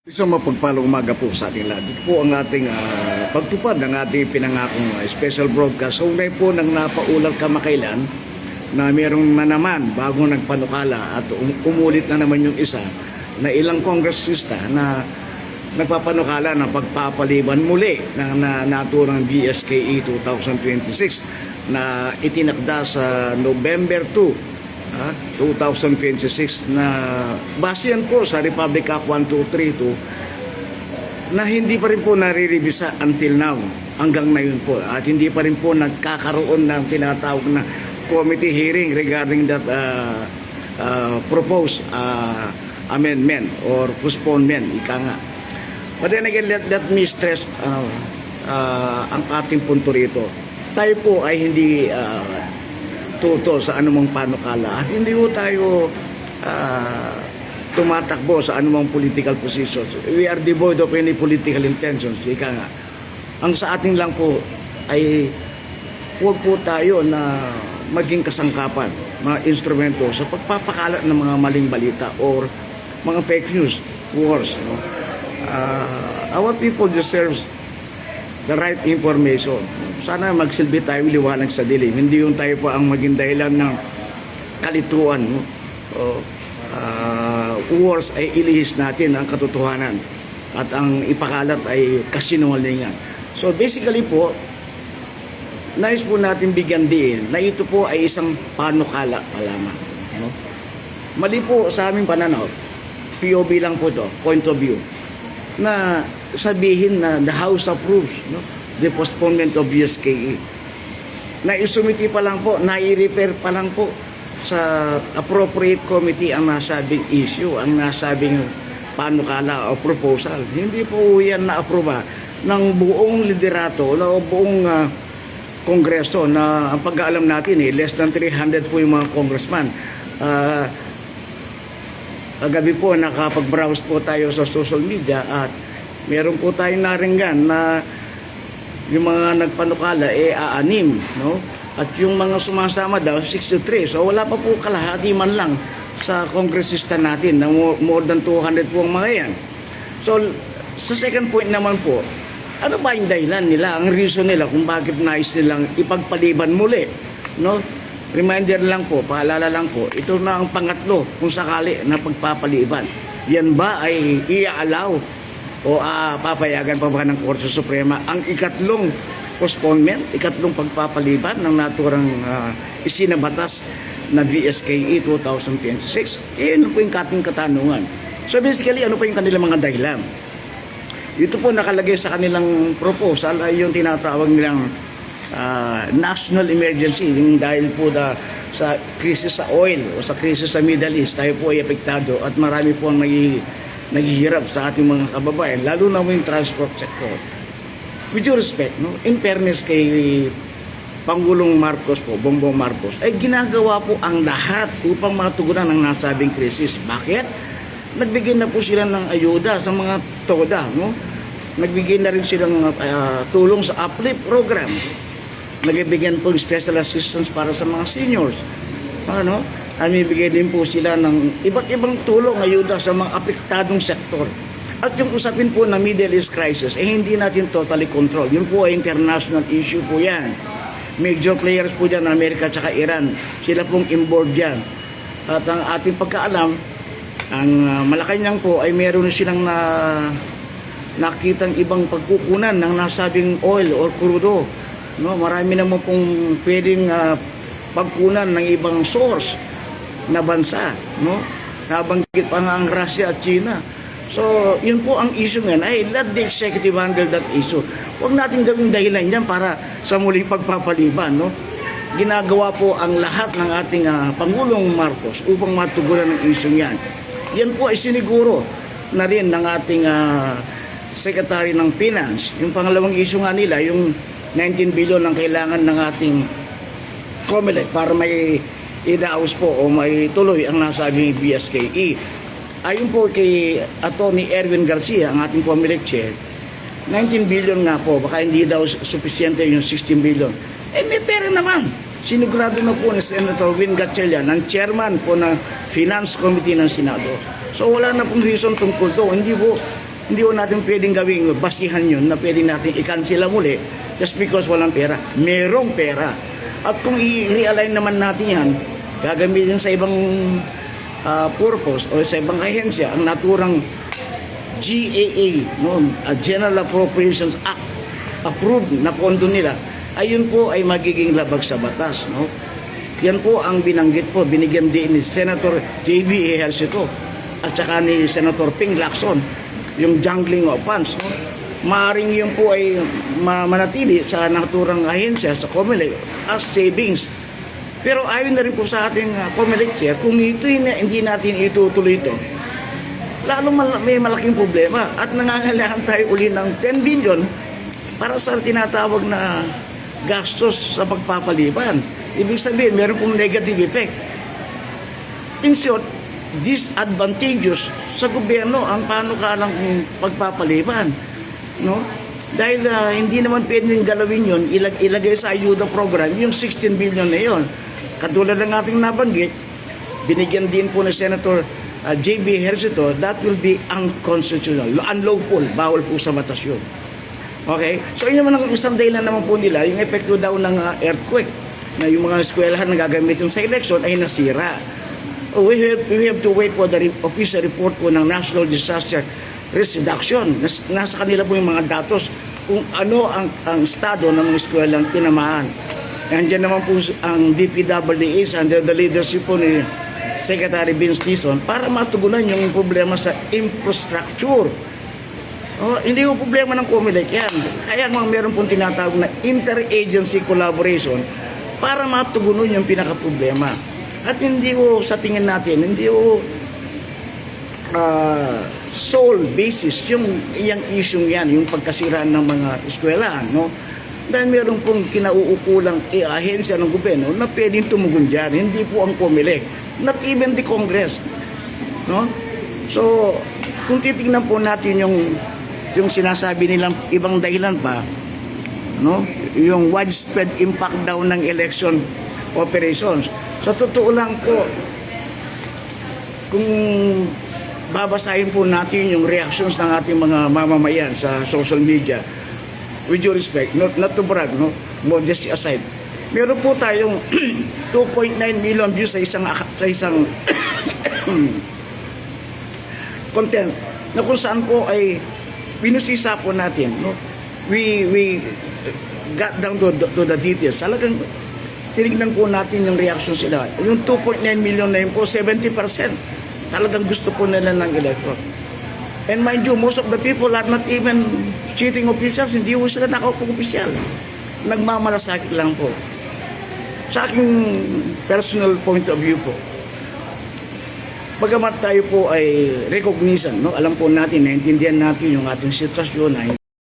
Isang mapagpalang umaga po sa ating lahat. Ito po ang ating pagtupad ng ating pinangakong special broadcast. So, unay po nang napaulat kamakailan na mayroong na naman bagong nagpanukala at umulit na naman yung isa na ilang kongresista na nagpapanukala ng pagpapaliban muli ng naturang BSKE 2026 na itinakda sa November 2. 2026 na base yan po sa Republic Act 1232 na hindi pa rin po narirevisa until now hanggang ngayon po at hindi pa rin po nagkakaroon ng tinatawag na committee hearing regarding that proposed amendment or postponement, ika nga. But then again, let me stress ang ating punto rito. Tayo po ay hindi tuto sa anumang panukala at hindi po tayo tumatakbo sa anumang political positions. We are devoid of any political intentions. Ika nga. Ang sa ating lang po ay huwag po tayo na maging kasangkapan, mga instrumento sa pagpapakalat ng mga maling balita or mga fake news, wars. No? Our people deserves the right information. Sana magsilbi tayo liwanag sa dilim. Hindi yung tayo po ang maging dahilan ng kalituan. No? Wars ay ilihis natin ang katotohanan at ang ipakalat ay kasinungalingan. So basically po, nais po natin bigyan din na ito po ay isang panukala pa lamang. No? Mali po sa aming pananaw, POV lang po ito, point of view, na sabihin na the House approves, no, the postponement of BSKE. Na isumiti pa lang po, na-i-repair pa lang po sa appropriate committee ang nasabing issue, ang nasabing panukala o proposal. Hindi po yan na-aproba ng buong liderato o buong kongreso na ang pag-aalam natin less than 300 po yung mga congressman. Gabi po nakapag-browse po tayo sa social media at meron po tayong naringgan na yung mga nagpanukala aanim, no? At yung mga sumasama daw 63. So wala pa po kalahati man lang sa kongresista natin na more than 200 po ang mga yan. So sa second point naman po, ano ba yung dahilan nila, ang reason nila kung bakit nais nilang ipagpaliban muli, no? Reminder lang po, paalala lang po, ito na ang pangatlo kung sakali na pagpapaliban. Yan ba ay i-allow o papayagan pa ba ng Korte Suprema ang ikatlong postponement, ikatlong pagpapaliban ng naturang isinabatas na VSKE 2026? Ano po yung ating katanungan? So basically, ano po yung kanilang mga dahilan? Dito po nakalagay sa kanilang proposal ay yung tinatawag nilang national emergency, yung dahil po sa krisis sa oil o sa krisis sa Middle East, tayo po ay apektado at marami po ang naghihirap sa ating mga kababayan, lalo na mo yung transport sector. With due respect, no? In fairness kay Pangulong Marcos po, Bongbong Marcos, ay ginagawa po ang lahat upang matugunan ang nasabing krisis. Bakit? Nagbigay na po sila ng ayuda sa mga TODA, no? Nagbigay na rin silang tulong sa uplift program. Nagbibigyan po special assistance para sa mga seniors. Ano? Bigay din po sila ng iba't ibang tulong, ayuda sa mga apektadong sektor. At yung usapin po na Middle East crisis, hindi natin totally control. Yun po ay international issue po yan. Major players po dyan, Amerika at Iran. Sila pong involved dyan. At ang ating pagkaalam, ang Malacanang po ay meron silang nakitang ibang pagkukunan ng nasabing oil or crudo. No, marami naman pong pwedeng pagkunan ng ibang source na bansa, no? Nabanggit pa nga ang Russia at China. So, yun po ang issue ngayon. Ay, let the executive handle that issue. Huwag natin gawing dahilan yan para sa muling pagpapaliban, no? Ginagawa po ang lahat ng ating Pangulong Marcos upang matugunan ng issue yan. Yan po ay siniguro na rin ng ating Secretary ng Finance. Yung pangalawang issue nga nila, yung 19 billion ang kailangan ng ating COMELEC para may idaos po o may tuloy ang nasabing BSKE. Ayon po kay Atty. Erwin Garcia, ang ating COMELEC chair, 19 billion nga po, baka hindi daw suficiente yung 16 billion. May pera naman. Sinigurado na po ni Senator Win Gatchalian, ang chairman po ng Finance Committee ng Senado. So wala na pong reason tungkol to. Hindi po hindi ko natin pwedeng gawing basihan yun na pwedeng natin i-cancel muli just because walang pera. Merong pera. At kung i-realign naman natin yan, gagamitin sa ibang purpose o sa ibang ahensya, ang naturang GAA, no, General Appropriations Act, approved na pondo nila, ayun po ay magiging labag sa batas. No? Yan po ang binanggit po, binigyan din ni Senator J.B. Ejercito at saka ni Senator Ping Lacson, yung jungling of funds. No? Maaring yun po ay manatili sa naturang ahensya sa COMELEC as savings. Pero ayon na rin po sa ating COMELEC chair, kung ito hindi natin itutuloy ito, lalong may malaking problema at nangangailangan tayo uli ng 10 billion para sa tinatawag na gastos sa pagpapaliban. Ibig sabihin, meron pong negative effect. In short, disadvantageous sa gobyerno ang panukalang pagpapaliban. No? Dahil hindi naman pwedeng galawin yun, ilagay sa ayuda program yung 16 billion na yun. Katulad ng ating nabanggit, binigyan din po ni Senator J.B. Ejercito, that will be unconstitutional, unlawful, bawal po sa batas yun. Okay? So yun naman ang isang dahilan naman po nila, yung epekto daw ng earthquake, na yung mga eskwelahan na gagamitin sa election ay nasira. We have to wait for the official report po ng National Disaster Risk Reduction. Nasa kanila po yung mga datos kung ano ang estado ng mga eskwelahan tinamaan. Nandiyan naman po ang DPWH under the leadership po ni Secretary Vince Dizon para matugunan yung problema sa infrastructure. Hindi ko problema ng COMELEC yan. Kaya meron pong tinatawag na interagency collaboration para matugunan yung pinaka-problema. At hindi ko sa tingin natin, hindi ko sole basis yung issue yan, yung pagkasiraan ng mga eskwelahan, no? Dahil meron pong kinauukulang ahensya ng gobyerno na pwedeng tumugon dyan. Hindi po ang COMELEC, not even the Congress, no? So kung titingnan po natin yung sinasabi nilang ibang dahilan pa, no, yung widespread impact daw ng election operations, sa totoo lang po, kung babasahin po natin yung reactions ng ating mga mamamayan sa social media, with due respect, not to brag, no, modesty aside, meron po tayong 2.9 million views sa isang content na kung saan po ay pinusisa po natin, no? We got down to the details. Talagang tinignan po natin yung reaction sila. Yung 2.9 million na yun po, 70% talagang gusto po nila ng electron. And mind you, most of the people are not even cheating officials, hindi po sila nakaupong opisyal. Nagmamalasakit lang po. Sa aking personal point of view po, bagamat tayo po ay recognition, no? Alam po natin, naintindihan natin yung ating sitwasyon,